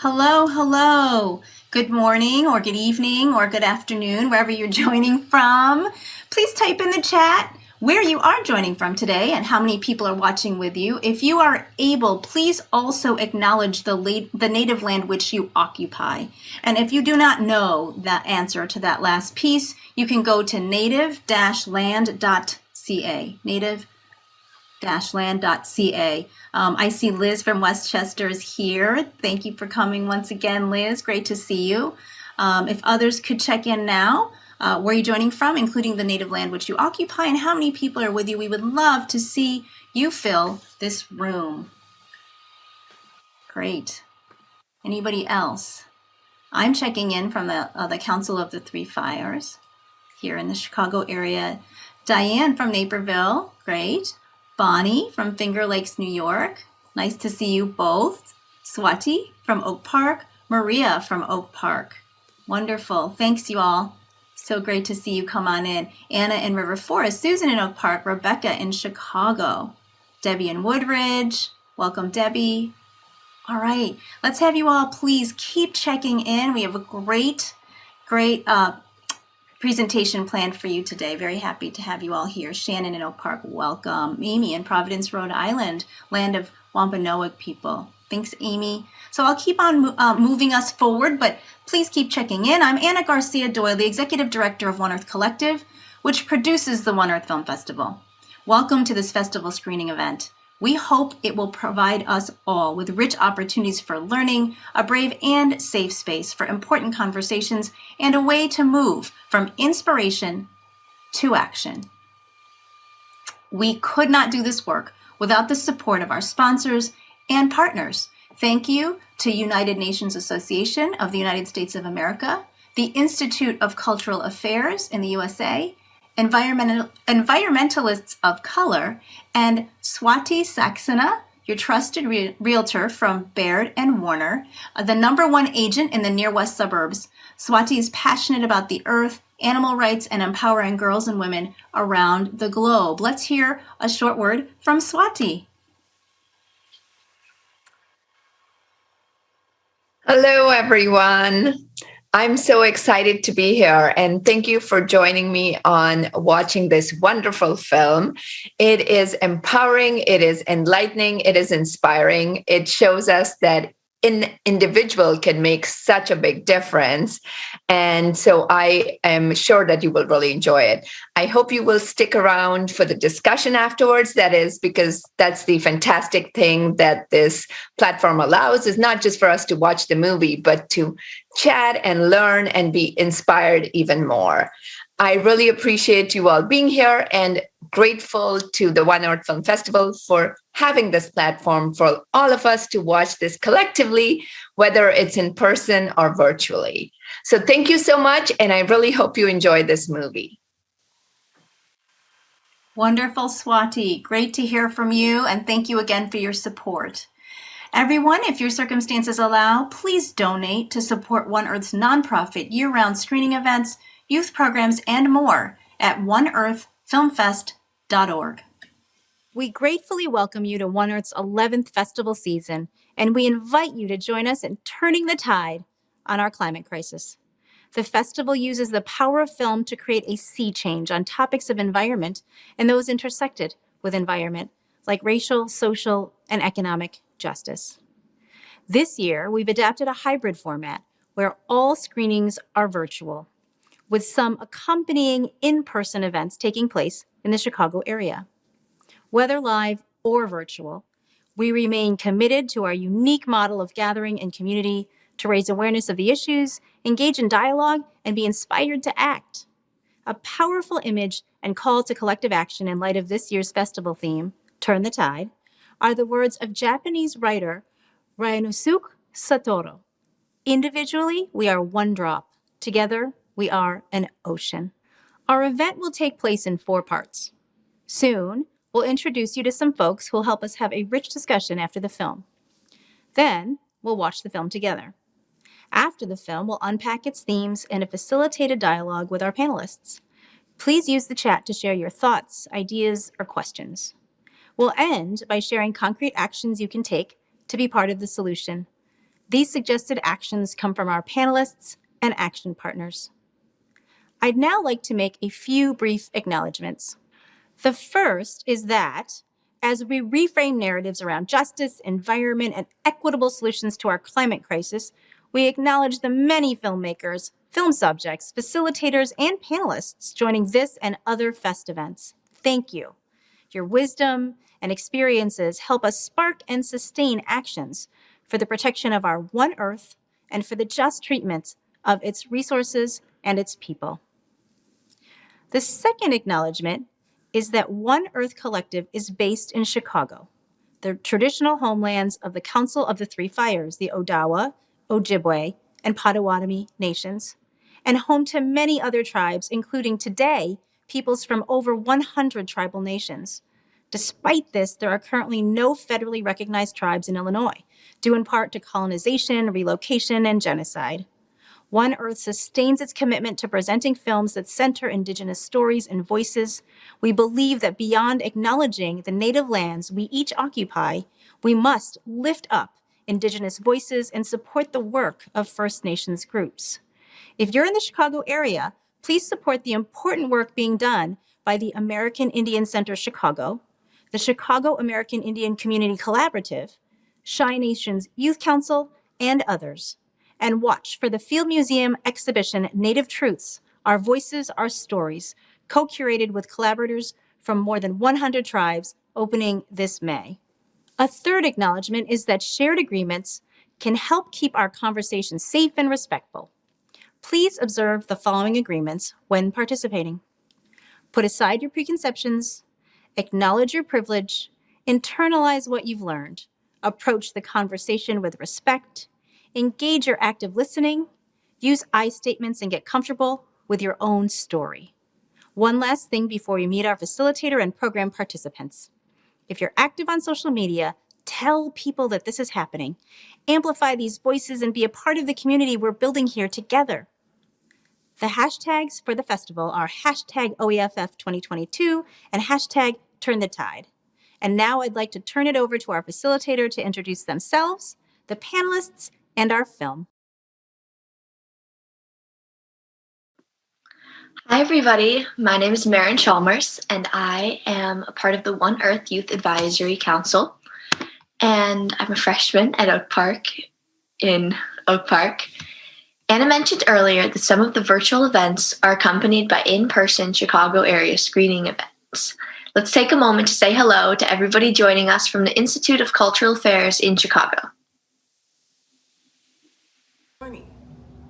Hello, hello. Good morning or good evening or good afternoon, wherever you're joining from. Please type in the chat where you are joining from today and how many people are watching with you. If you are able, please also acknowledge the native land which you occupy. And if you do not know that answer to that last piece, you can go to native-land.ca. Native-land.ca. I see Liz from Westchester is here. Thank you for coming once again, Liz. Great to see you. If others could check in now, where are you joining from, including the native land which you occupy, and how many people are with you? We would love to see you fill this room. Great. Anybody else? I'm checking in from the Council of the Three Fires here in the Chicago area. Diane from Naperville, great. Bonnie from Finger Lakes, New York. Nice to see you both. Swati from Oak Park. Maria from Oak Park. Wonderful. Thanks, you all. So great to see you come on in. Anna in River Forest. Susan in Oak Park. Rebecca in Chicago. Debbie in Woodridge. Welcome, Debbie. All right. Let's have you all please keep checking in. We have a great presentation planned for you today. Very happy to have you all here. Shannon in Oak Park, welcome. Amy in Providence, Rhode Island, land of Wampanoag people. Thanks, Amy. So I'll keep on moving us forward, but please keep checking in. I'm Anna Garcia Doyle, the Executive Director of One Earth Collective, which produces the One Earth Film Festival. Welcome to this festival screening event. We hope it will provide us all with rich opportunities for learning, a brave and safe space for important conversations, and a way to move from inspiration to action. We could not do this work without the support of our sponsors and partners. Thank you to United Nations Association of the United States of America, the Institute of Cultural Affairs in the USA, Environmentalists of Color, and Swati Saxena, your trusted realtor from Baird and Warner, the #1 agent in the near west suburbs. Swati is passionate about the earth, animal rights, and empowering girls and women around the globe. Let's hear a short word from Swati. Hello, everyone. I'm so excited to be here, and thank you for joining me on watching this wonderful film. It is empowering, it is enlightening, it is inspiring. It shows us that an individual can make such a big difference. And so I am sure that you will really enjoy it. I hope you will stick around for the discussion afterwards. That is because that's the fantastic thing that this platform allows, is not just for us to watch the movie, but to chat and learn and be inspired even more. I really appreciate you all being here and grateful to the One Earth Film Festival for having this platform for all of us to watch this collectively, whether it's in person or virtually. So thank you so much, and I really hope you enjoy this movie. Wonderful, Swati. Great to hear from you, and thank you again for your support. Everyone, if your circumstances allow, please donate to support One Earth's nonprofit year-round screening events, youth programs, and more at oneearthfilmfest.org. We gratefully welcome you to One Earth's 11th festival season, and we invite you to join us in turning the tide on our climate crisis. The festival uses the power of film to create a sea change on topics of environment and those intersected with environment, like racial, social, and economic justice. This year, we've adapted a hybrid format where all screenings are virtual, with some accompanying in-person events taking place in the Chicago area. Whether live or virtual, we remain committed to our unique model of gathering and community to raise awareness of the issues, engage in dialogue, and be inspired to act. A powerful image and call to collective action in light of this year's festival theme, Turn the Tide, are the words of Japanese writer Ryanosuke Satoru. Individually, we are one drop. Together, we are an ocean. Our event will take place in 4 parts. Soon, we'll introduce you to some folks who will help us have a rich discussion after the film. Then, we'll watch the film together. After the film, we'll unpack its themes in a facilitated dialogue with our panelists. Please use the chat to share your thoughts, ideas, or questions. We'll end by sharing concrete actions you can take to be part of the solution. These suggested actions come from our panelists and action partners. I'd now like to make a few brief acknowledgments. The first is that as we reframe narratives around justice, environment, and equitable solutions to our climate crisis, we acknowledge the many filmmakers, film subjects, facilitators, and panelists joining this and other Fest events. Thank you. Your wisdom and experiences help us spark and sustain actions for the protection of our one Earth and for the just treatment of its resources and its people. The second acknowledgement is that One Earth Collective is based in Chicago, the traditional homelands of the Council of the Three Fires, the Odawa, Ojibwe, and Potawatomi nations, and home to many other tribes, including today, peoples from over 100 tribal nations. Despite this, there are currently no federally recognized tribes in Illinois, due in part to colonization, relocation, and genocide. One Earth sustains its commitment to presenting films that center Indigenous stories and voices. We believe that beyond acknowledging the native lands we each occupy, we must lift up Indigenous voices and support the work of First Nations groups. If you're in the Chicago area, please support the important work being done by the American Indian Center Chicago, the Chicago American Indian Community Collaborative, Chi Nations Youth Council, and others. And watch for the Field Museum exhibition, Native Truths, Our Voices, Our Stories, co-curated with collaborators from more than 100 tribes, opening this May. A third acknowledgement is that shared agreements can help keep our conversations safe and respectful. Please observe the following agreements when participating. Put aside your preconceptions, acknowledge your privilege, internalize what you've learned, approach the conversation with respect, engage your active listening, use I statements, and get comfortable with your own story. One last thing before we meet our facilitator and program participants. If you're active on social media, tell people that this is happening. Amplify these voices and be a part of the community we're building here together. The hashtags for the festival are hashtag OEFF 2022 and hashtag Turn the Tide. And now I'd like to turn it over to our facilitator to introduce themselves, the panelists, and our film. Hi, everybody. My name is Marin Chalmers, and I am a part of the One Earth Youth Advisory Council. And I'm a freshman at Oak Park in Oak Park. Anna mentioned earlier that some of the virtual events are accompanied by in-person Chicago area screening events. Let's take a moment to say hello to everybody joining us from the Institute of Cultural Affairs in Chicago. Morning.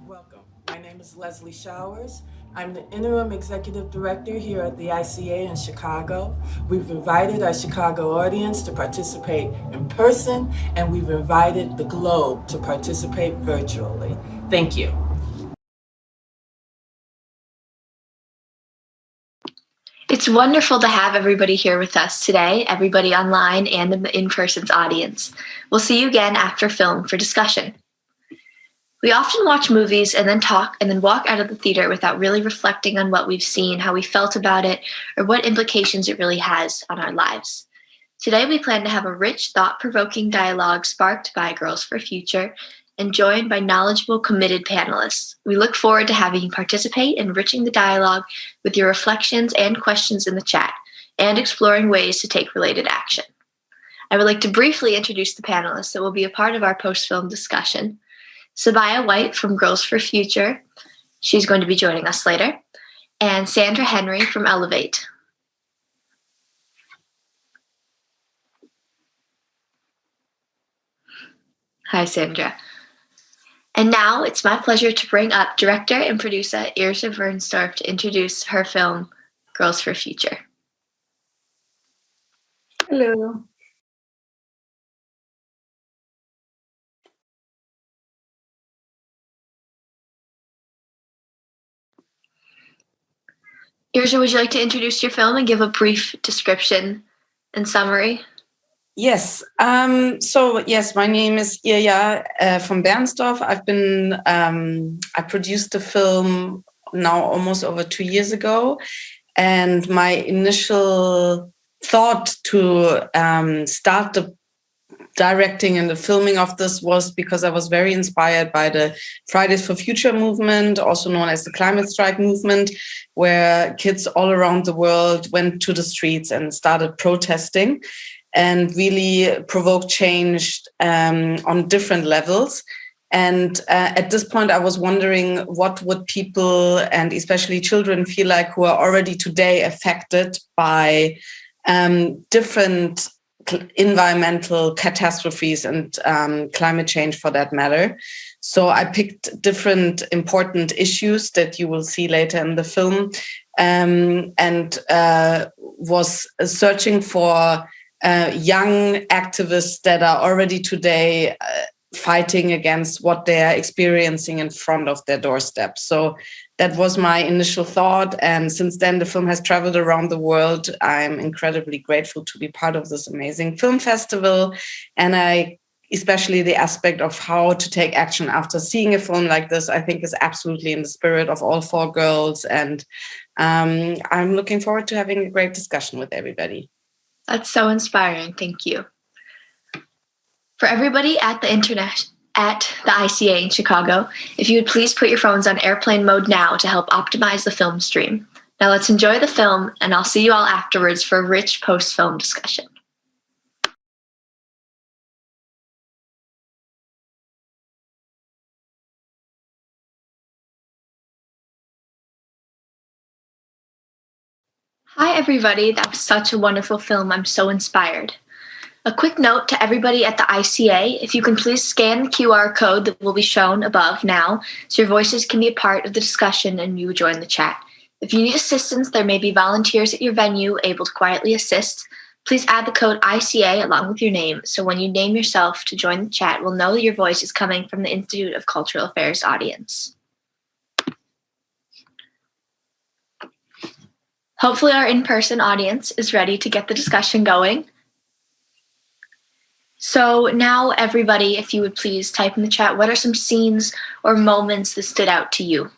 Welcome. My name is Leslie Showers. I'm the Interim Executive Director here at the ICA in Chicago. We've invited our Chicago audience to participate in person, and we've invited the globe to participate virtually. Thank you. It's wonderful to have everybody here with us today, everybody online and in the in-person's audience. We'll see you again after film for discussion. We often watch movies and then talk and then walk out of the theater without really reflecting on what we've seen, how we felt about it, or what implications it really has on our lives. Today, we plan to have a rich, thought-provoking dialogue sparked by Girls for Future and joined by knowledgeable, committed panelists. We look forward to having you participate, enriching the dialogue with your reflections and questions in the chat, and exploring ways to take related action. I would like to briefly introduce the panelists that will be a part of our post-film discussion. Sabyah White from Girls for Future, she's going to be joining us later, and Sandra Henry from Elevate. Hi, Sandra. And now it's my pleasure to bring up director and producer Irja Bernstorff to introduce her film, Girls for Future. Hello. Irja, would you like to introduce your film and give a brief description and summary? Yes. Yes, my name is Irja from Bernstorff. I produced the film now almost over 2 years ago. And my initial thought to start the directing and the filming of this was because I was very inspired by the Fridays for Future movement, also known as the climate strike movement, where kids all around the world went to the streets and started protesting and really provoked change on different levels. And at this point, I was wondering what would people, and especially children, feel like who are already today affected by different environmental catastrophes and climate change for that matter. So I picked different important issues that you will see later in the film, and was searching for young activists that are already today fighting against what they are experiencing in front of their doorstep. So that was my initial thought. And since then, the film has traveled around the world. I'm incredibly grateful to be part of this amazing film festival. And especially the aspect of how to take action after seeing a film like this, I think is absolutely in the spirit of all 4 girls. And I'm looking forward to having a great discussion with everybody. That's so inspiring. Thank you. For everybody at the internet, at the ICA in Chicago, if you would please put your phones on airplane mode now to help optimize the film stream. Now let's enjoy the film, and I'll see you all afterwards for a rich post-film discussion. Hi, everybody. That was such a wonderful film. I'm so inspired. A quick note to everybody at the ICA, if you can please scan the QR code that will be shown above now, so your voices can be a part of the discussion and you join the chat. If you need assistance, there may be volunteers at your venue able to quietly assist. Please add the code ICA along with your name, so when you name yourself to join the chat, we'll know that your voice is coming from the Institute of Cultural Affairs audience. Hopefully our in-person audience is ready to get the discussion going. So now, everybody, if you would please type in the chat, what are some scenes or moments that stood out to you?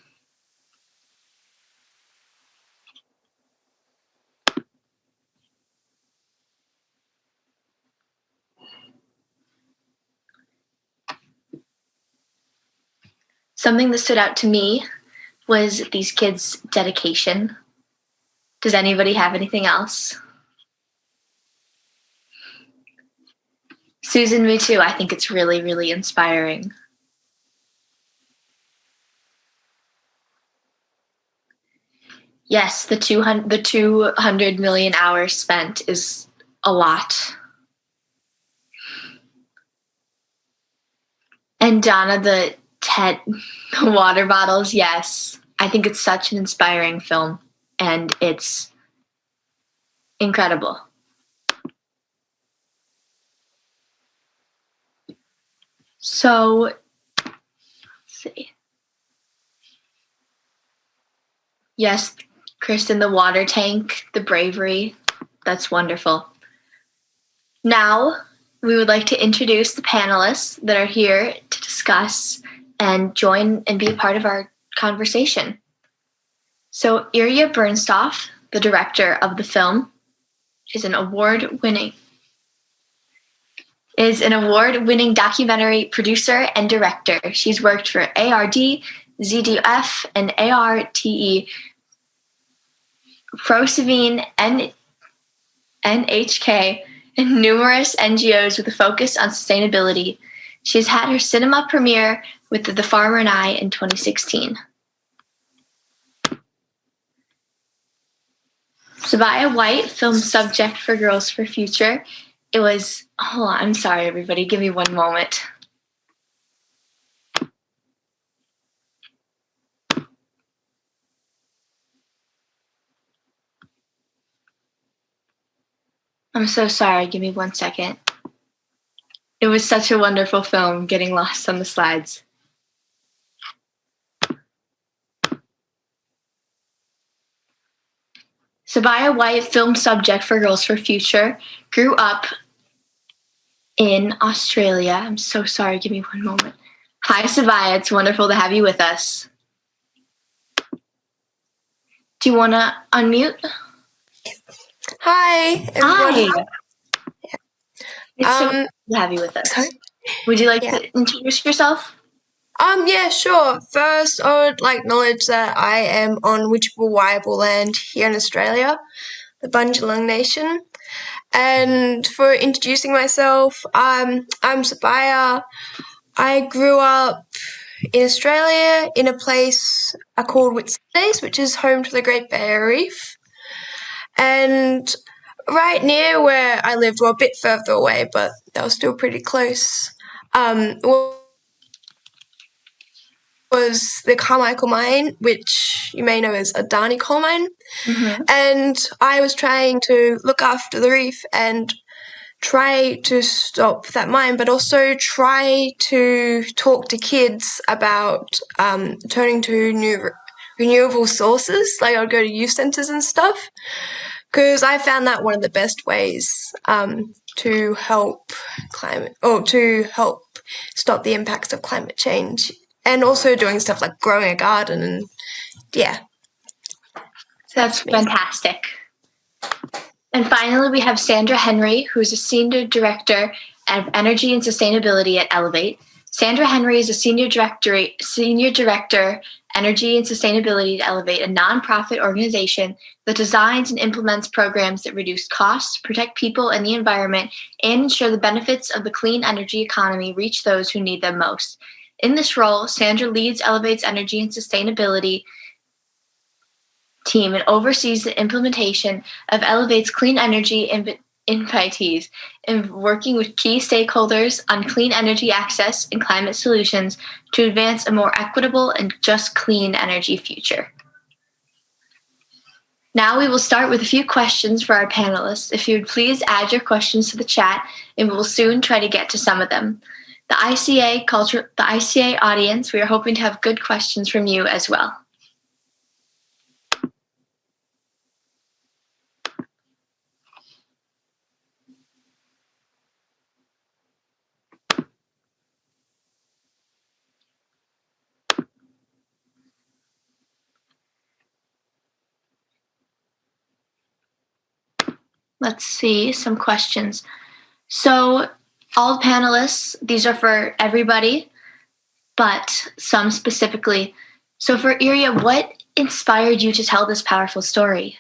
Something that stood out to me was these kids' dedication. Does anybody have anything else? Susan, me too. I think it's really, really inspiring. Yes, the 200 million hours spent is a lot. And Donna, the water bottles, yes. I think it's such an inspiring film, and it's incredible. So, let's see. Yes, Kristen, the water tank, the bravery, that's wonderful. Now, we would like to introduce the panelists that are here to discuss and join and be a part of our conversation. So, Irja Bernstorff, the director of the film, is an award-winning documentary producer and director. She's worked for ARD, ZDF, and ARTE, ProSavine, and NHK, and numerous NGOs with a focus on sustainability. She's had her cinema premiere with The Farmer and I in 2016. Sabyah White, film subject for Girls for Future. It was, hold on, I'm sorry, everybody. Give me one moment. I'm so sorry. Give me 1 second. It was such a wonderful film, getting lost on the slides. Sabyah White, film subject for Girls for Future, grew up in Australia. I'm so sorry. Give me one moment. Hi, Sabyah. It's wonderful to have you with us. Do you want to unmute? Hi, everybody. Hi. It's so good to have you with us. Sorry? Would you like to introduce yourself? Yeah, sure. First, I would like acknowledge that I am on witchable, wireable land here in Australia, the Bundjalung Nation. And for introducing myself, I'm Sabyah. I grew up in Australia in a place called Whitsundays, which is home to the Great Barrier Reef. And right near where I lived, well, a bit further away, but that was still pretty close, was the Carmichael Mine, which you may know as a Adani coal mine. Mm-hmm. And I was trying to look after the reef and try to stop that mine, but also try to talk to kids about turning to new renewable sources. Like, I'd go to youth centres and stuff, because I found that one of the best ways to help stop the impacts of climate change. And also doing stuff like growing a garden and, yeah. That's fantastic. And finally, we have Sandra Henry, who's a Senior Director of Energy and Sustainability at Elevate. Sandra Henry is a Senior Director, Energy and Sustainability at Elevate, a nonprofit organization that designs and implements programs that reduce costs, protect people and the environment, and ensure the benefits of the clean energy economy reach those who need them most. In this role, Sandra leads Elevate's energy and sustainability team and oversees the implementation of Elevate's clean energy invitees and working with key stakeholders on clean energy access and climate solutions to advance a more equitable and just clean energy future. Now we will start with a few questions for our panelists. If you would please add your questions to the chat, and we will soon try to get to some of them. The ICA audience, we are hoping to have good questions from you as well. Let's see some questions. So, all panelists, these are for everybody, but some specifically. So for Irja, what inspired you to tell this powerful story?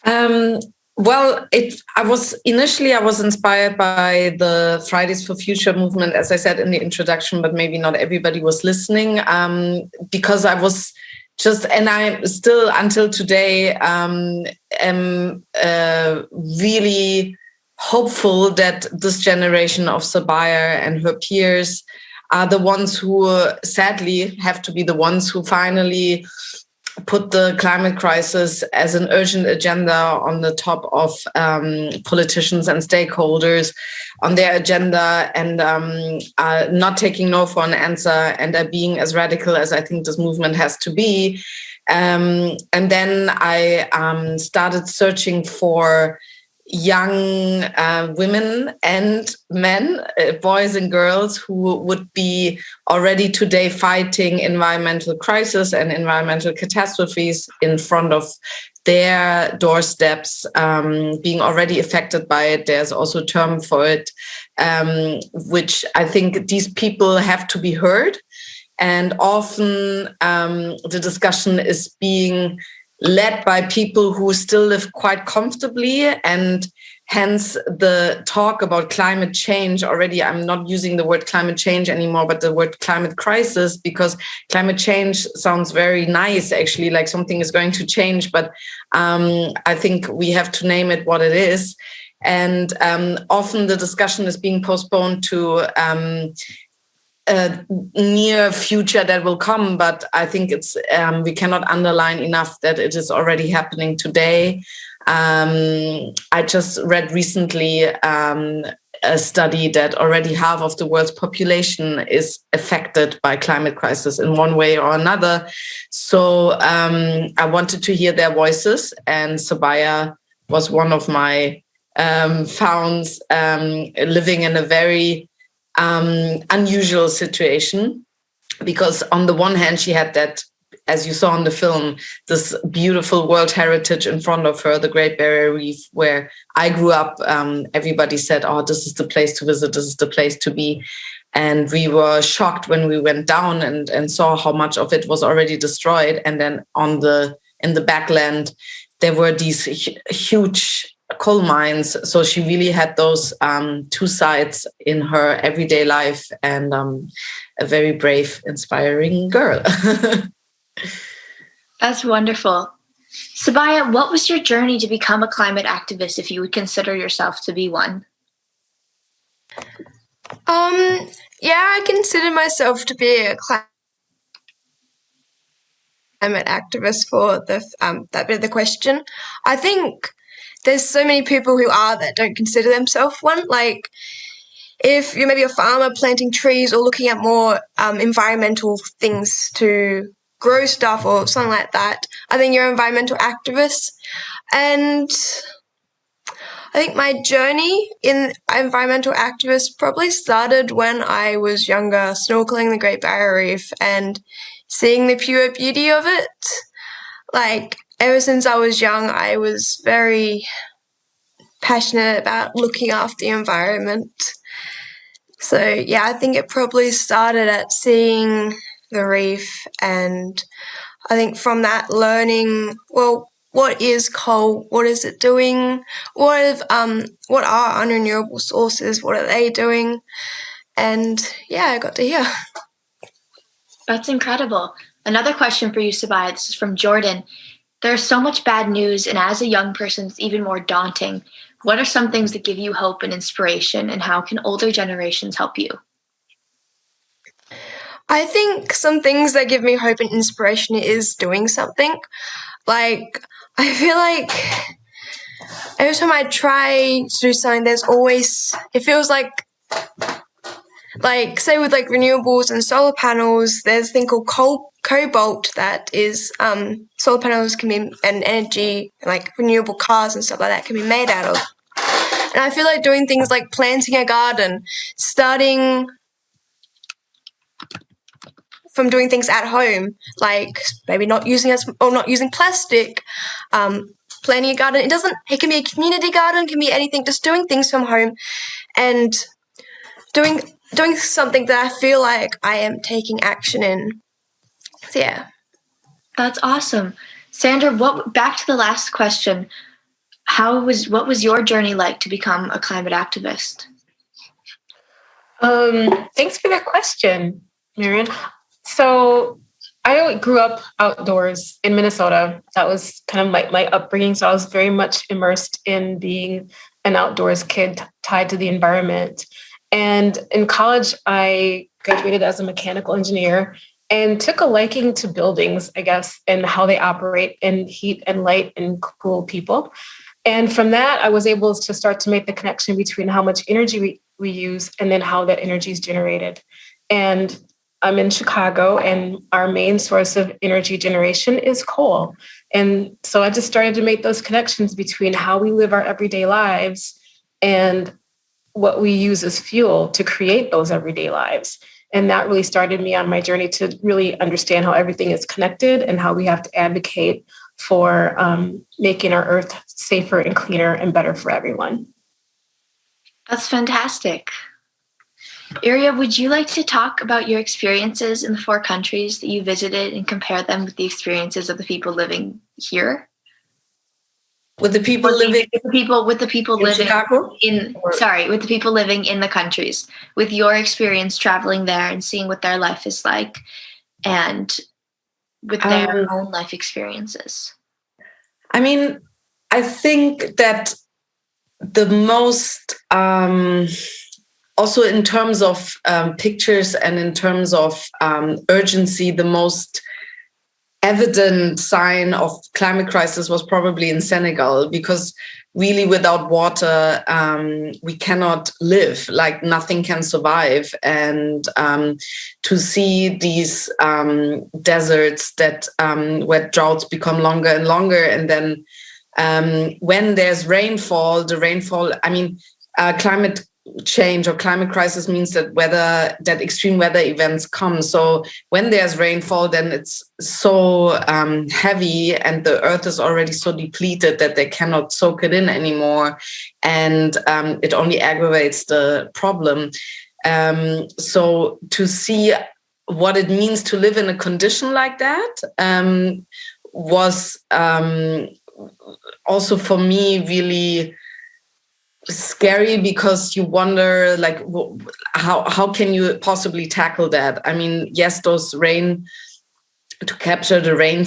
Well, I was inspired by the Fridays for Future movement, as I said in the introduction, but maybe not everybody was listening, because I was and I still until today am really hopeful that this generation of Sabyah and her peers are the ones who sadly have to be the ones who finally put the climate crisis as an urgent agenda on the top of politicians and stakeholders on their agenda, and not taking no for an answer, and being as radical as I think this movement has to be. And then I started searching for young women and men, boys and girls who would be already today fighting environmental crisis and environmental catastrophes in front of their doorsteps, being already affected by it. There's also a term for it, which I think these people have to be heard. And often the discussion is being led by people who still live quite comfortably, and hence the talk about climate change already, I'm not using the word climate change anymore, but the word climate crisis, because climate change sounds very nice, actually, like something is going to change, but I think we have to name it what it is. And often the discussion is being postponed to a near future that will come, but I think it's we cannot underline enough that it is already happening today. I just read recently a study that already half of the world's population is affected by climate crisis in one way or another. So I wanted to hear their voices, and Sabyah was one of my founds, living in a very unusual situation, because on the one hand she had that as you saw in the film, this beautiful World Heritage in front of her, the Great Barrier Reef, where I grew up. Everybody said, oh, this is the place to visit, this is the place to be. And we were shocked when we went down and saw how much of it was already destroyed. And then in the backland, there were these huge coal mines. So she really had those two sides in her everyday life, and a very brave, inspiring girl. That's wonderful. Sabyah, what was your journey to become a climate activist, if you would consider yourself to be one? Yeah, I consider myself to be a climate activist for that bit of the question. I think there's so many people who are that don't consider themselves one. Like, if you're maybe a farmer planting trees or looking at more environmental things to grow stuff or something like that, I think you're an environmental activist. And I think my journey in environmental activist probably started when I was younger, snorkeling the Great Barrier Reef and seeing the pure beauty of it. Like, ever since I was young, I was very passionate about looking after the environment. So, yeah, I think it probably started at seeing the reef, and I think from that learning, well, what is coal? What is it doing? What are unrenewable sources? What are they doing? And, yeah, I got to hear. That's incredible. Another question for you, Sabyah. This is from Jordan. There's so much bad news, and as a young person, it's even more daunting. What are some things that give you hope and inspiration, and how can older generations help you? I think some things that give me hope and inspiration is doing something. Like, I feel like every time I try to do something, there's always, it feels like say with like renewables and solar panels, there's a thing called cobalt that is solar panels can be, and energy, like renewable cars and stuff like that can be made out of. And I feel like doing things like planting a garden, starting from doing things at home, like maybe not using plastic, planting a garden. It can be a community garden, it can be anything, just doing things from home and doing something that I feel like I am taking action in. So, yeah. That's awesome. Sandra, back to the last question. What was your journey like to become a climate activist? Thanks for that question, Marin. So I grew up outdoors in Minnesota. That was kind of my upbringing. So I was very much immersed in being an outdoors kid tied to the environment. And in college, I graduated as a mechanical engineer and took a liking to buildings, I guess, and how they operate and heat and light and cool people. And from that, I was able to start to make the connection between how much energy we use and then how that energy is generated. And I'm in Chicago, and our main source of energy generation is coal. And so I just started to make those connections between how we live our everyday lives and what we use as fuel to create those everyday lives. And that really started me on my journey to really understand how everything is connected and how we have to advocate for making our earth safer and cleaner and better for everyone. That's fantastic. Irja, would you like to talk about your experiences in the 4 countries that you visited and compare them with the experiences of the people living here? With the people living with the people living Chicago? With the people living in the countries, with your experience traveling there and seeing what their life is like and with their own life experiences. I mean, I think that the most, also in terms of pictures and in terms of urgency, the most evident sign of climate crisis was probably in Senegal, because really without water, we cannot live, like nothing can survive. And to see these deserts that where droughts become longer and longer, and then when there's rainfall, climate change or climate crisis means that extreme weather events come. So when there's rainfall, then it's so heavy, and the earth is already so depleted that they cannot soak it in anymore, and it only aggravates the problem. So to see what it means to live in a condition like that was also for me really scary, because you wonder, like, how can you possibly tackle that? I mean, yes, those rain, to capture the rain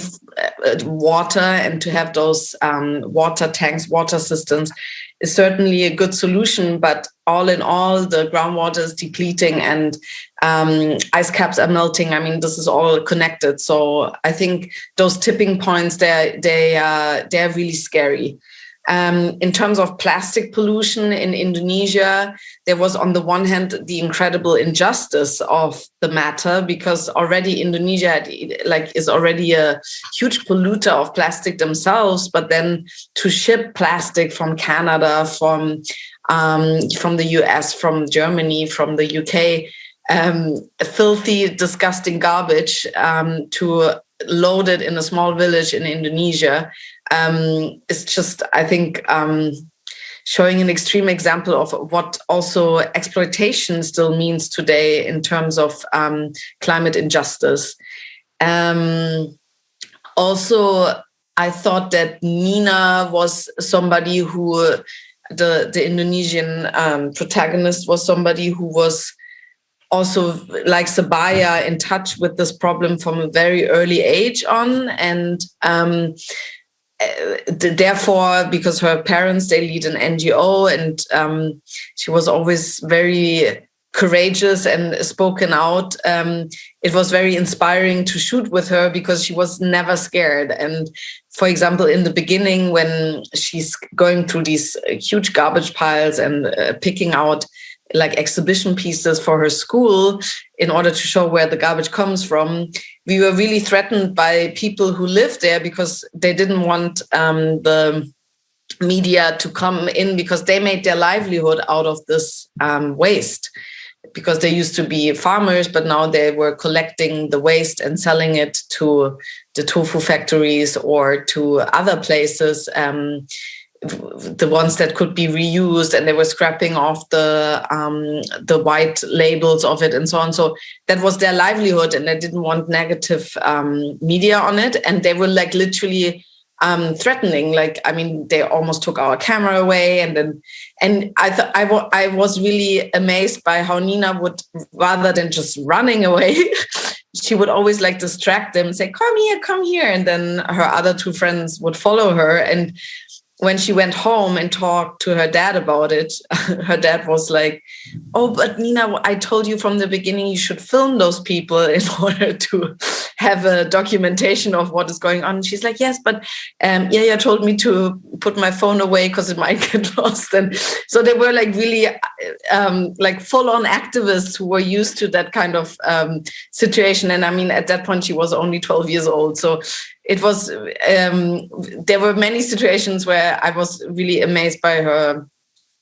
water and to have those water tanks, water systems is certainly a good solution. But all in all, the groundwater is depleting and ice caps are melting. I mean, this is all connected. So I think those tipping points, they're really scary. In terms of plastic pollution in Indonesia, there was on the one hand the incredible injustice of the matter, because already Indonesia is already a huge polluter of plastic themselves. But then to ship plastic from Canada, from the US, from Germany, from the UK, filthy, disgusting garbage, to load it in a small village in Indonesia. It's just, I think, showing an extreme example of what also exploitation still means today in terms of climate injustice. Also, I thought that Nina was somebody who, the Indonesian protagonist, was somebody who was also, like Sabyah, in touch with this problem from a very early age on, and therefore, because her parents, they lead an NGO, and she was always very courageous and spoken out. It was very inspiring to shoot with her because she was never scared. And for example, in the beginning, when she's going through these huge garbage piles and picking out like exhibition pieces for her school in order to show where the garbage comes from, we were really threatened by people who lived there, because they didn't want the media to come in, because they made their livelihood out of this waste, because they used to be farmers, but now they were collecting the waste and selling it to the tofu factories or to other places, the ones that could be reused, and they were scrapping off the white labels of it and so on. So that was their livelihood, and they didn't want negative media on it. And they were like literally threatening. Like, I mean, they almost took our camera away. And I was really amazed by how Nina would, rather than just running away, she would always like distract them and say, come here. And then her other two friends would follow her. And when she went home and talked to her dad about it, her dad was like, "Oh, but Nina, I told you from the beginning you should film those people in order to have a documentation of what is going on." And she's like, "Yes, but Irja told me to put my phone away because it might get lost." And so they were like really like full-on activists who were used to that kind of situation. And I mean, at that point, she was only 12 years old. So it was, there were many situations where I was really amazed by her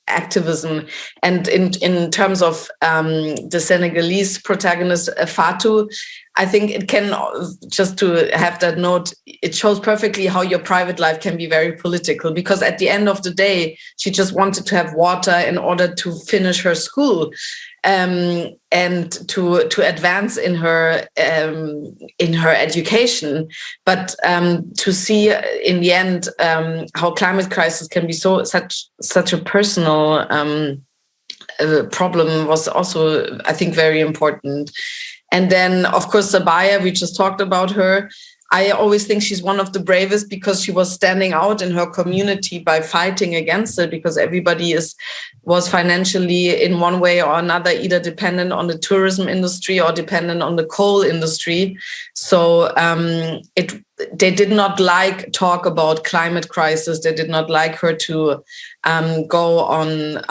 activism. And in terms of the Senegalese protagonist, Fatou, I think it can, just to have that note, it shows perfectly how your private life can be very political, because at the end of the day, she just wanted to have water in order to finish her school. And to advance in her education, but to see in the end how climate crisis can be such a personal problem was also, I think, very important. And then, of course, Sabyah, we just talked about her. I always think she's one of the bravest, because she was standing out in her community by fighting against it, because everybody was financially in one way or another either dependent on the tourism industry or dependent on the coal industry. So they did not like talk about climate crisis. They did not like her to go on.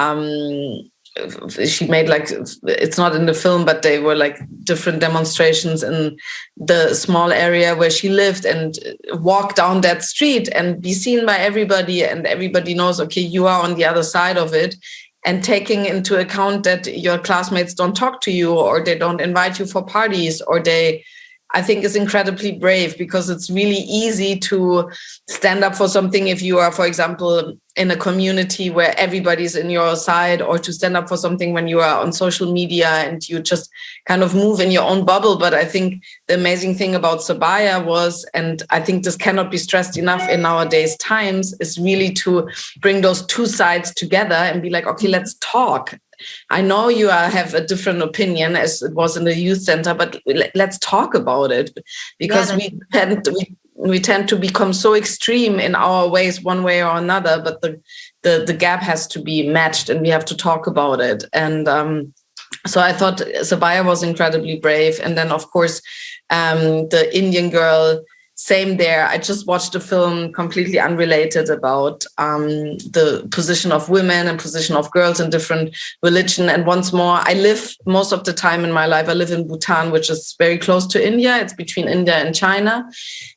She made, like, it's not in the film, but they were like different demonstrations in the small area where she lived, and walk down that street and be seen by everybody, and everybody knows, okay, you are on the other side of it. and taking into account that your classmates don't talk to you, or they don't invite you for parties, or I think is incredibly brave, because it's really easy to stand up for something if you are, for example, in a community where everybody's in your side, or to stand up for something when you are on social media and you just kind of move in your own bubble. But I think the amazing thing about Sabyah was, and I think this cannot be stressed enough in nowadays times, is really to bring those two sides together and be like, okay, let's talk. I know you have a different opinion, as it was in the youth center, but let's talk about it, because we tend to become so extreme in our ways, one way or another. But the gap has to be matched, and we have to talk about it. And so I thought Sabyah was incredibly brave. And then, of course, the Indian girl. Same there. I just watched a film completely unrelated about the position of women and position of girls in different religion. And once more, I live most of the time in my life, I live in Bhutan, which is very close to India. It's between India and China.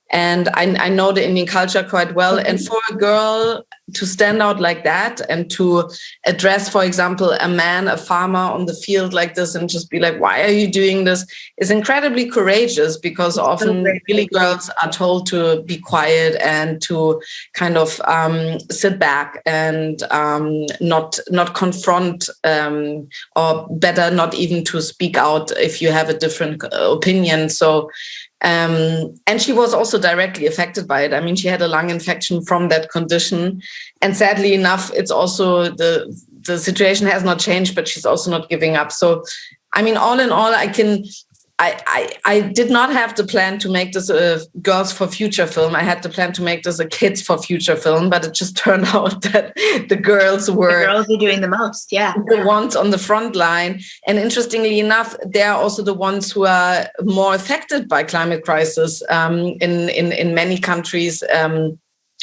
And I know the Indian culture quite well. And for a girl to stand out like that and to address, for example, a man, a farmer on the field like this, and just be like, why are you doing this, is incredibly courageous, because often really girls are told to be quiet and to kind of sit back and not confront, or better, not even to speak out if you have a different opinion. So and she was also directly affected by it. I mean, she had a lung infection from that condition. And sadly enough, it's also the situation has not changed, but she's also not giving up. So, I mean, all in all, I did not have the plan to make this a Girls for Future film. I had the plan to make this a Kids for Future film, but it just turned out that the girls are doing the most, the ones on the front line. And interestingly enough, they are also the ones who are more affected by climate crisis in many countries.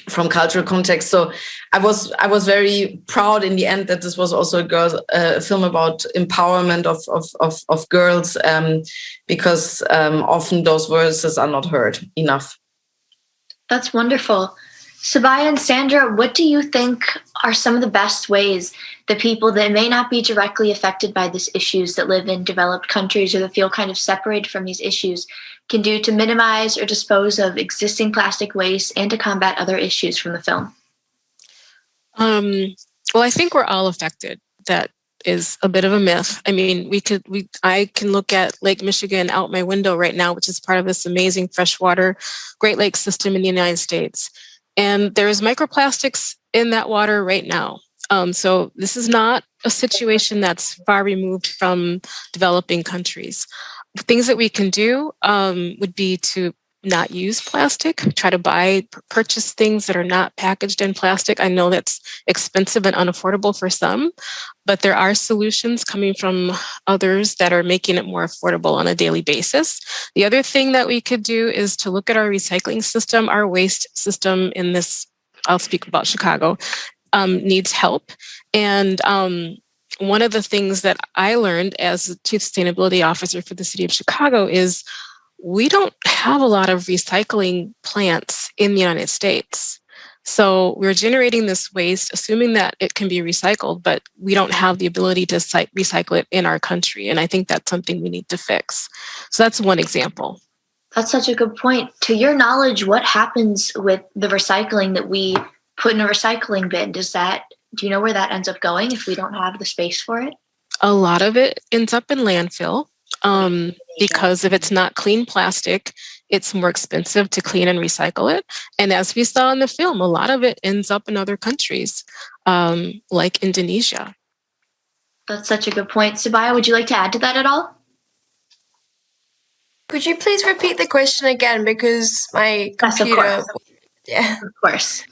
From cultural context. So I was very proud in the end that this was also a film about empowerment of girls, because often those voices are not heard enough. That's wonderful. Sabyah and Sandra, what do you think are some of the best ways that people that may not be directly affected by these issues, that live in developed countries or that feel kind of separated from these issues, can do to minimize or dispose of existing plastic waste and to combat other issues from the film? Well, I think we're all affected. That is a bit of a myth. I mean, I can look at Lake Michigan out my window right now, which is part of this amazing freshwater Great Lakes system in the United States. And there's microplastics in that water right now. So this is not a situation that's far removed from developing countries. Things that we can do would be to not use plastic, try to purchase things that are not packaged in plastic. I know that's expensive and unaffordable for some, but there are solutions coming from others that are making it more affordable on a daily basis. The other thing that we could do is to look at our recycling system. Our waste system in this, I'll speak about Chicago, needs help. And one of the things that I learned as a Chief Sustainability Officer for the City of Chicago is we don't have a lot of recycling plants in the United States. So we're generating this waste, assuming that it can be recycled, but we don't have the ability to recycle it in our country. And I think that's something we need to fix. So that's one example. That's such a good point. To your knowledge, what happens with the recycling that we put in a recycling bin? Do you know where that ends up going if we don't have the space for it? A lot of it ends up in landfill because if it's not clean plastic, it's more expensive to clean and recycle it. And as we saw in the film, a lot of it ends up in other countries like Indonesia. That's such a good point. Sabyah, would you like to add to that at all? Could you please repeat the question again, because my computer... Yes, of course. Yeah. Of course.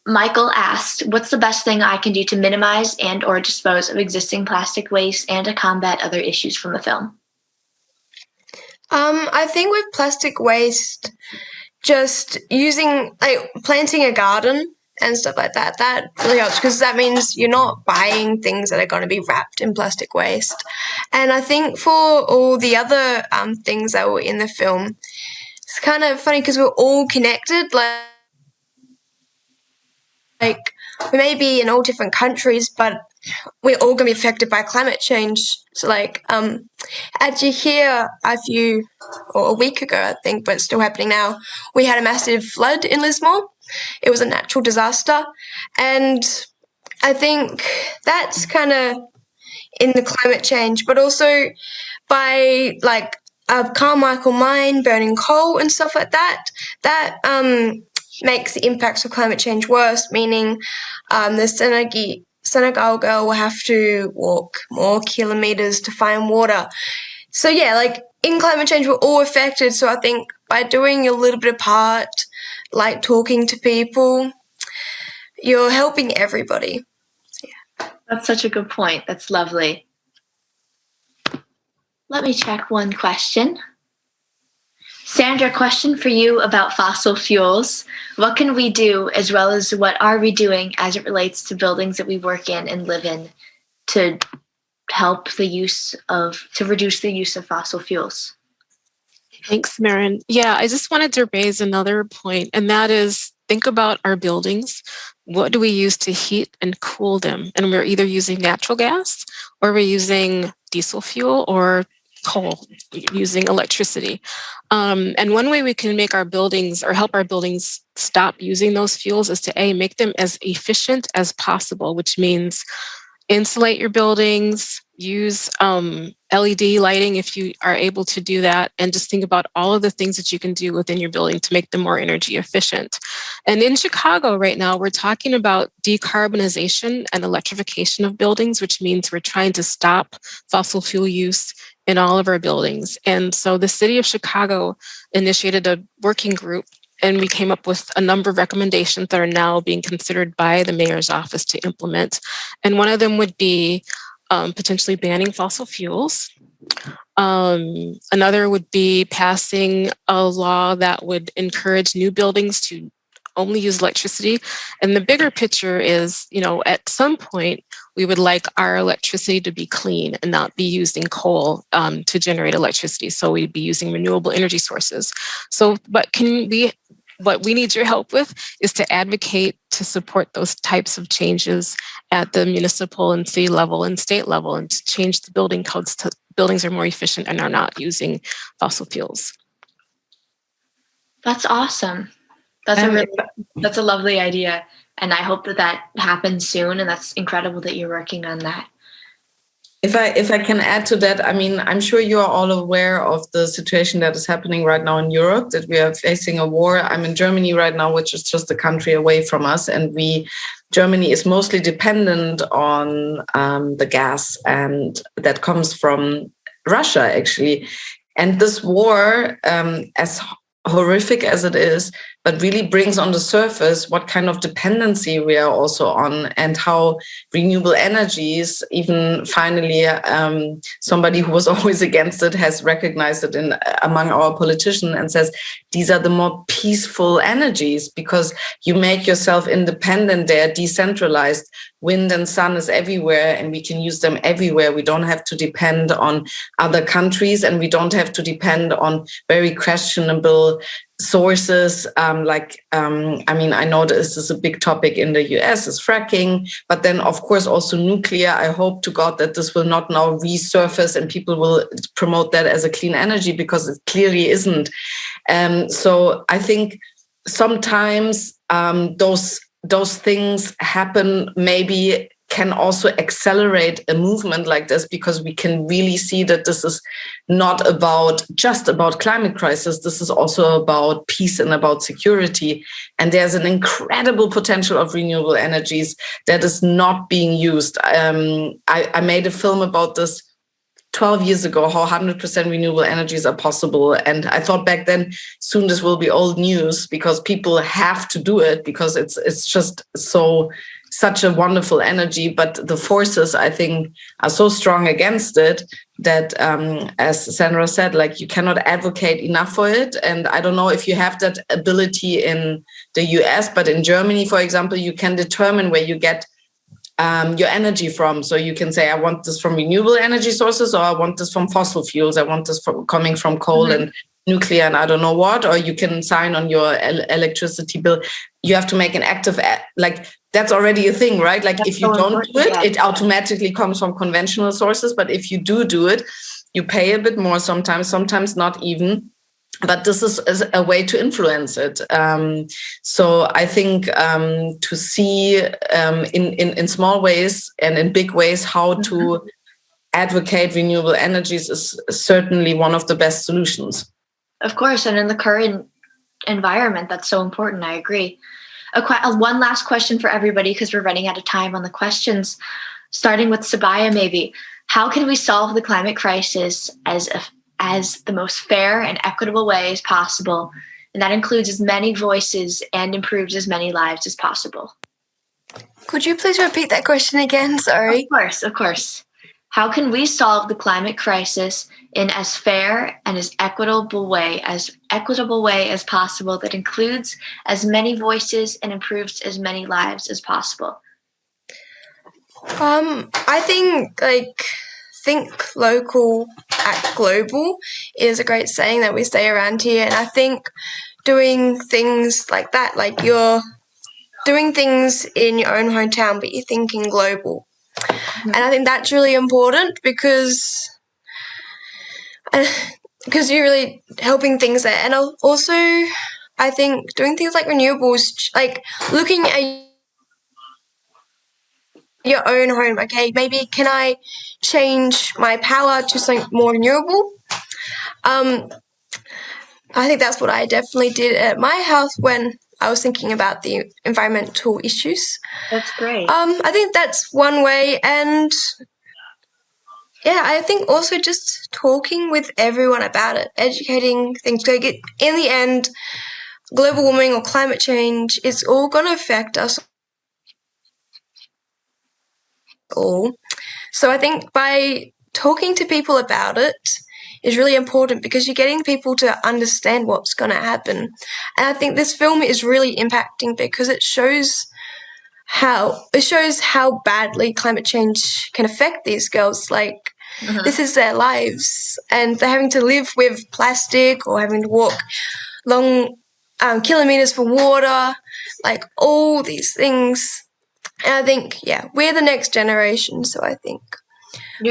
Michael asked, what's the best thing I can do to minimize and or dispose of existing plastic waste and to combat other issues from the film? I think with plastic waste, just planting a garden and stuff like that, that really helps, because that means you're not buying things that are going to be wrapped in plastic waste. And I think for all the other things that were in the film, it's kind of funny because we're all connected. Like we may be in all different countries, but we're all going to be affected by climate change. So like, as you hear a week ago, I think, but it's still happening now, we had a massive flood in Lismore. It was a natural disaster. And I think that's kind of in the climate change, but also by like Carmichael Mine burning coal and stuff like that, that makes the impacts of climate change worse, meaning the Senegal girl will have to walk more kilometers to find water. So yeah, like in climate change, we're all affected. So I think by doing a little bit of part, like talking to people, you're helping everybody. So, yeah. That's such a good point. That's lovely. Let me check one question. Sandra, question for you about fossil fuels. What can we do, as well as what are we doing as it relates to buildings that we work in and live in, to help to reduce the use of fossil fuels? Thanks, Marin. Yeah, I just wanted to raise another point, and that is, think about our buildings. What do we use to heat and cool them? And we're either using natural gas, or we're using diesel fuel, or coal, using electricity. And one way we can make our buildings, or help our buildings stop using those fuels, is to make them as efficient as possible, which means insulate your buildings, use LED lighting if you are able to do that, and just think about all of the things that you can do within your building to make them more energy efficient. And in Chicago right now, we're talking about decarbonization and electrification of buildings, which means we're trying to stop fossil fuel use in all of our buildings. And so the city of Chicago initiated a working group, and we came up with a number of recommendations that are now being considered by the mayor's office to implement. And one of them would be potentially banning fossil fuels. Another would be passing a law that would encourage new buildings to only use electricity. And the bigger picture is, at some point, we would like our electricity to be clean and not be using coal to generate electricity. So we'd be using renewable energy sources. So, what we need your help with is to advocate to support those types of changes at the municipal and city level and state level, and to change the building codes to buildings are more efficient and are not using fossil fuels. That's awesome. That's a lovely idea. And I hope that happens soon. And that's incredible that you're working on that. If I can add to that, I mean, I'm sure you are all aware of the situation that is happening right now in Europe, that we are facing a war. I'm in Germany right now, which is just a country away from us. And Germany is mostly dependent on the gas, and that comes from Russia, actually. And this war, as horrific as it is, but really brings on the surface what kind of dependency we are also on, and how renewable energies, even finally somebody who was always against it has recognized it among our politicians and says, these are the more peaceful energies because you make yourself independent. They're decentralized. Wind and sun is everywhere, and we can use them everywhere. We don't have to depend on other countries, and we don't have to depend on very questionable sources. I know this is a big topic in the US, is fracking, but then of course also nuclear. I hope to God that this will not now resurface and people will promote that as a clean energy, because it clearly isn't. So I think sometimes those things happen, maybe can also accelerate a movement like this, because we can really see that this is not just about climate crisis. This is also about peace and about security. And there's an incredible potential of renewable energies that is not being used. I made a film about this 12 years ago, how 100% renewable energies are possible. And I thought back then, soon this will be old news, because people have to do it, because it's just such a wonderful energy. But the forces, I think, are so strong against it that, as Sandra said, like, you cannot advocate enough for it. And I don't know if you have that ability in the US, but in Germany, for example, you can determine where you get your energy from. So you can say, I want this from renewable energy sources, or I want this from fossil fuels. I want this coming from coal and nuclear and I don't know what. Or you can sign on your electricity bill. You have to make an active, that's already a thing, right? Like if you so don't do important, it, it automatically comes from conventional sources. But if you do it, you pay a bit more sometimes not even. But this is a way to influence it. So I think to see in small ways and in big ways how to advocate renewable energies is certainly one of the best solutions. Of course, and in the current environment, that's so important. I agree. One last question for everybody, because we're running out of time on the questions. Starting with Sabyah, maybe. How can we solve the climate crisis as the most fair and equitable way as possible? And that includes as many voices and improves as many lives as possible. Could you please repeat that question again? Sorry. Of course. How can we solve the climate crisis in as fair and as equitable way as possible that includes as many voices and improves as many lives as possible? I think think local, act global is a great saying that we say around here, and I think doing things like that, like you're doing things in your own hometown, but you're thinking global. And I think that's really important because you're really helping things there. And also, I think doing things like renewables, like looking at your own home, okay, maybe can I change my power to something more renewable? I think that's what I definitely did at my house when I was thinking about the environmental issues. That's great. I think that's one way, and yeah, I think also just talking with everyone about it, educating things. In the end, global warming or climate change is all going to affect us all. So I think by talking to people about it is really important because you're getting people to understand what's going to happen. And I think this film is really impacting because it shows how badly climate change can affect these girls. Like, this is their lives, and they're having to live with plastic or having to walk long kilometers for water, like all these things. And I think, yeah, we're the next generation. So I think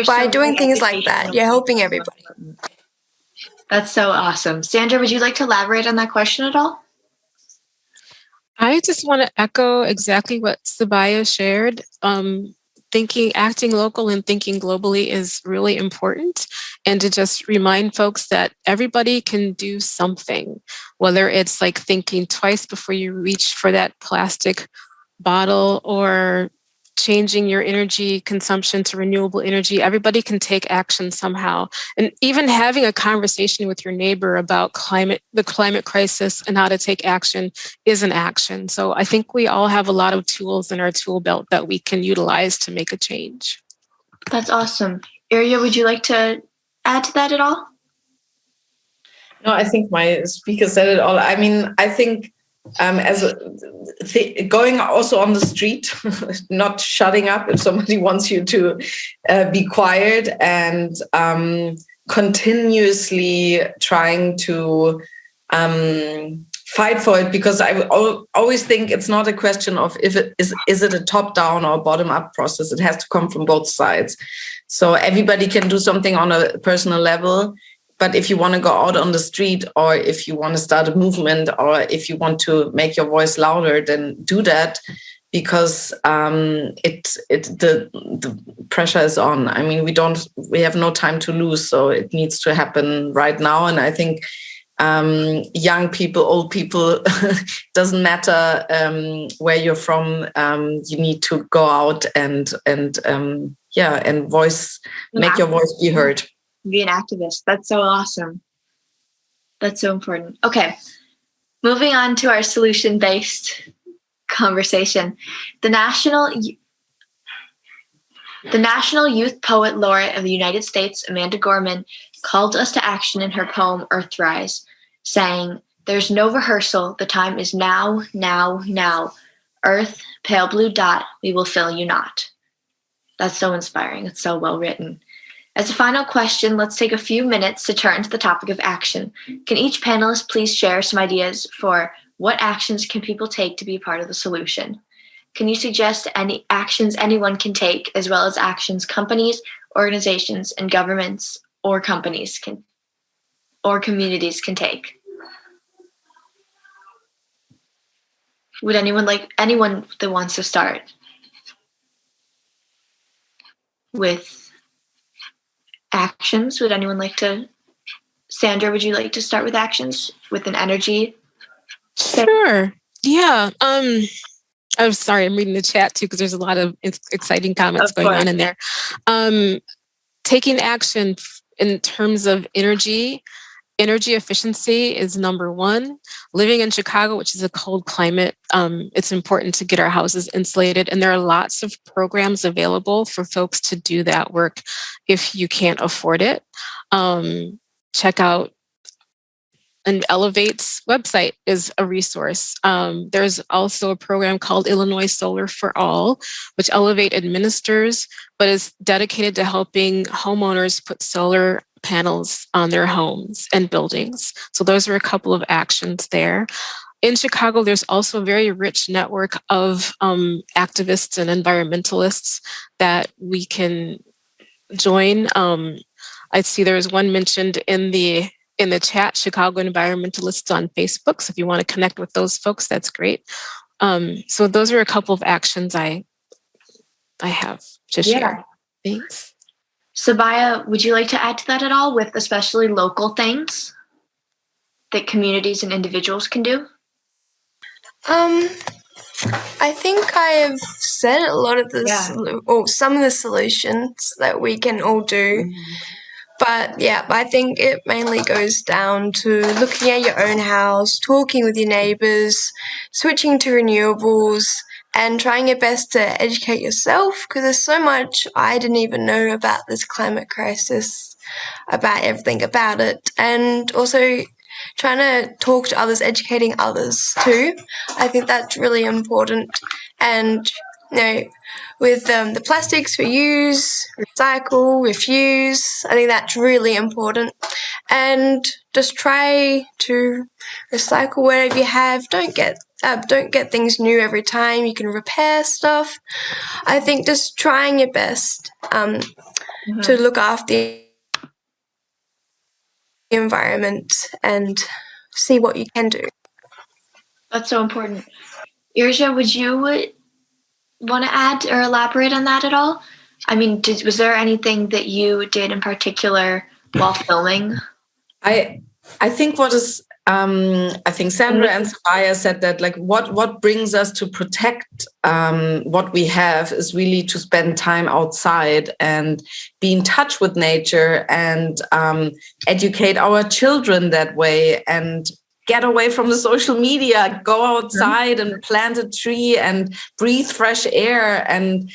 by doing things like that, you're helping everybody. That's so awesome. Sandra, would you like to elaborate on that question at all? I just want to echo exactly what Sabyah shared. Acting local and thinking globally is really important. And to just remind folks that everybody can do something, whether it's like thinking twice before you reach for that plastic bottle or changing your energy consumption to renewable energy. Everybody can take action somehow. And even having a conversation with your neighbor about the climate crisis and how to take action is an action. So I think we all have a lot of tools in our tool belt that we can utilize to make a change. That's awesome. Irja, would you like to add to that at all? No, I think my speaker said it all. I mean, I think going also on the street, not shutting up if somebody wants you to be quiet, and continuously trying to fight for it, because I always think it's not a question of is it a top-down or bottom-up process. It has to come from both sides. So everybody can do something on a personal level. But if you want to go out on the street, or if you want to start a movement, or if you want to make your voice louder, then do that, because the pressure is on. I mean, we have no time to lose, so it needs to happen right now. And I think young people, old people, doesn't matter where you're from. You need to go out and make your voice be heard. Be an activist. That's so awesome. That's so important. Okay, moving on to our solution-based conversation. The National Youth Poet Laureate of the United States, Amanda Gorman, called us to action in her poem Earthrise, saying, "There's no rehearsal. The time is now, now, now. Earth, pale blue dot, we will fill you not." That's so inspiring. It's so well written. As a final question, let's take a few minutes to turn to the topic of action. Can each panelist please share some ideas for what actions can people take to be part of the solution? can you suggest any actions anyone can take, as well as actions companies, organizations, and governments or companies can or communities can take? Would anyone that wants to start with actions? Would anyone like to? Sandra, would you like to start with actions with an energy? Sure. Yeah. I'm sorry, I'm reading the chat too, because there's a lot of exciting comments going on in there. Taking action in terms of energy efficiency is number one. Living in Chicago, which is a cold climate, it's important to get our houses insulated. And there are lots of programs available for folks to do that work if you can't afford it. Check out and Elevate's website is a resource. There's also a program called Illinois Solar for All, which Elevate administers, but is dedicated to helping homeowners put solar panels on their homes and buildings. So those are a couple of actions there. In Chicago, there's also a very rich network of activists and environmentalists that we can join. I see there was one mentioned in the chat, Chicago Environmentalists on Facebook. So if you want to connect with those folks, that's great. So those are a couple of actions I have to share. Thanks. Sabyah, would you like to add to that at all, with especially local things that communities and individuals can do? I think I have said a lot of this, or some of the solutions that we can all do. But yeah, I think it mainly goes down to looking at your own house, talking with your neighbours, switching to renewables, and trying your best to educate yourself, because there's so much I didn't even know about this climate crisis, about everything about it, and also trying to talk to others, educating others too. I think that's really important. And with the plastics we use, recycle, refuse, I think that's really important. And just try to recycle whatever you have. Don't get things new every time. You can repair stuff. I think just trying your best to look after the environment and see what you can do. That's so important. Irja, would you want to add or elaborate on that at all? I mean, was there anything that you did in particular while filming? I think what is I think Sandra and Sabyah said that, like, what brings us to protect what we have is really to spend time outside and be in touch with nature and educate our children that way and get away from the social media, go outside and plant a tree and breathe fresh air and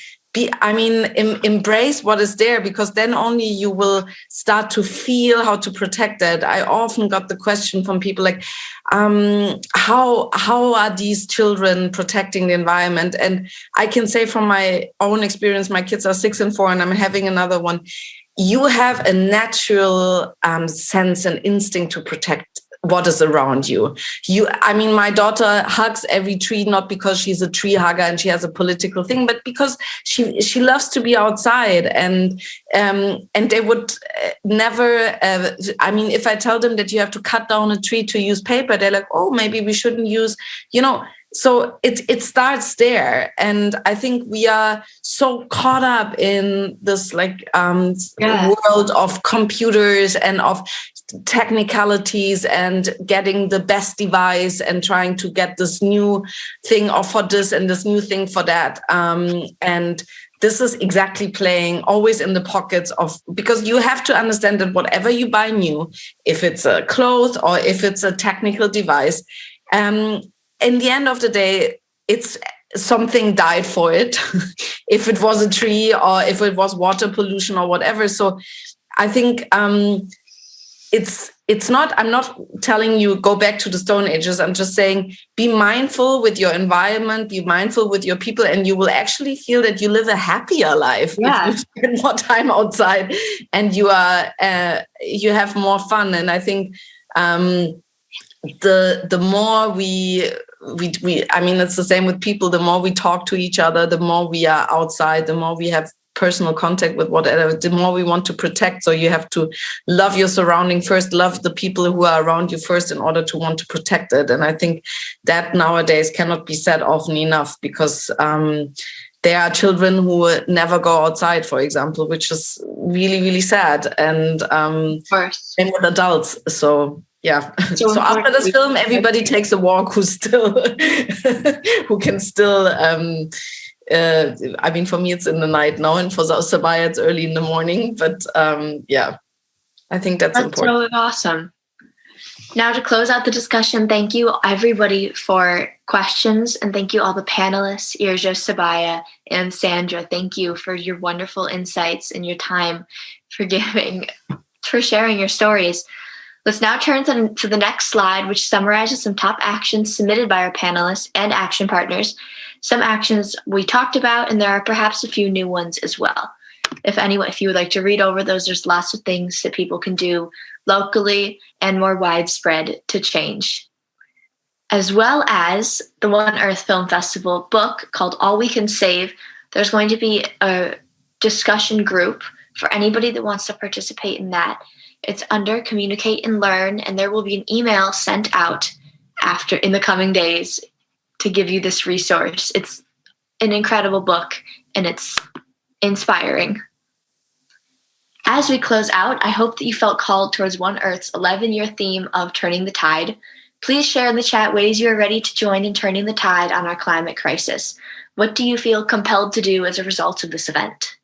embrace what is there, because then only you will start to feel how to protect it. I often got the question from people like, how are these children protecting the environment? And I can say from my own experience, my kids are 6 and 4, and I'm having another one. You have a natural sense and instinct to protect what is around you. My daughter hugs every tree, not because she's a tree hugger and she has a political thing, but because she loves to be outside. And they would never, if I tell them that you have to cut down a tree to use paper, they're like, oh, maybe we shouldn't use, So it starts there. And I think we are so caught up in this world of computers and of technicalities and getting the best device and trying to get this new thing for this and this new thing for that. And this is exactly playing always in the pockets of, because you have to understand that whatever you buy new, if it's a cloth or if it's a technical device, in the end of the day, it's something died for it. If it was a tree or if it was water pollution or whatever. So I think it's not, I'm not telling you go back to the Stone Ages. I'm just saying be mindful with your environment, be mindful with your people, and you will actually feel that you live a happier life if you spend more time outside and you have more fun. And I think the more we I mean, it's the same with people. The more we talk to each other, the more we are outside, the more we have personal contact with whatever, the more we want to protect. So you have to love your surrounding first, love the people who are around you first in order to want to protect it. And I think that nowadays cannot be said often enough, because there are children who never go outside, for example, which is really, really sad. And same with adults. So yeah. So after this film, everybody takes a walk who can still, I mean, for me, it's in the night now, and for Sabyah, it's early in the morning. But yeah, I think that's important. So awesome. Now, to close out the discussion, thank you everybody for questions, and thank you all the panelists, Irja, Sabyah, and Sandra. Thank you for your wonderful insights and your time, for sharing your stories. Let's now turn to the next slide, which summarizes some top actions submitted by our panelists and action partners. Some actions we talked about, and there are perhaps a few new ones as well. If you would like to read over those, there's lots of things that people can do locally and more widespread to change. As well as the One Earth Film Festival book called All We Can Save, there's going to be a discussion group for anybody that wants to participate in that. It's under Communicate and Learn, and there will be an email sent out in the coming days to give you this resource. It's an incredible book, and it's inspiring. As we close out, I hope that you felt called towards One Earth's 11-year theme of Turning the Tide. Please share in the chat ways you are ready to join in turning the tide on our climate crisis. What do you feel compelled to do as a result of this event?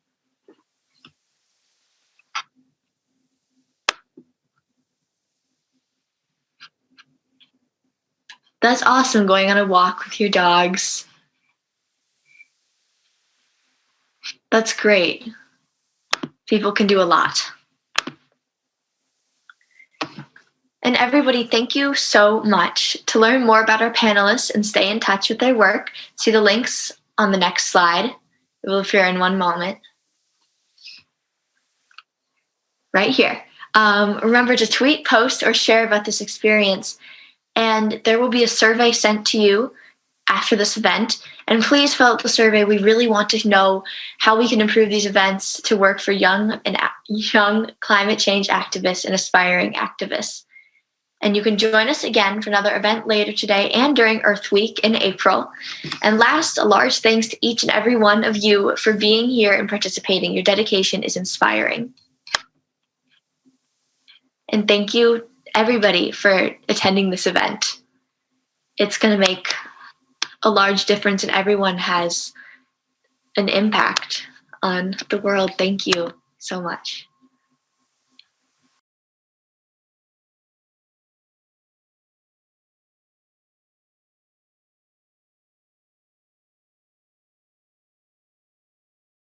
That's awesome, going on a walk with your dogs. That's great. People can do a lot. And everybody, thank you so much. To learn more about our panelists and stay in touch with their work, see the links on the next slide. It will appear in one moment. Right here. Remember to tweet, post, or share about this experience. And there will be a survey sent to you after this event. And please fill out the survey. We really want to know how we can improve these events to work for young climate change activists and aspiring activists. And you can join us again for another event later today and during Earth Week in April. And last, a large thanks to each and every one of you for being here and participating. Your dedication is inspiring. And thank you, everybody, for attending this event. It's going to make a large difference, and everyone has an impact on the world. Thank you so much.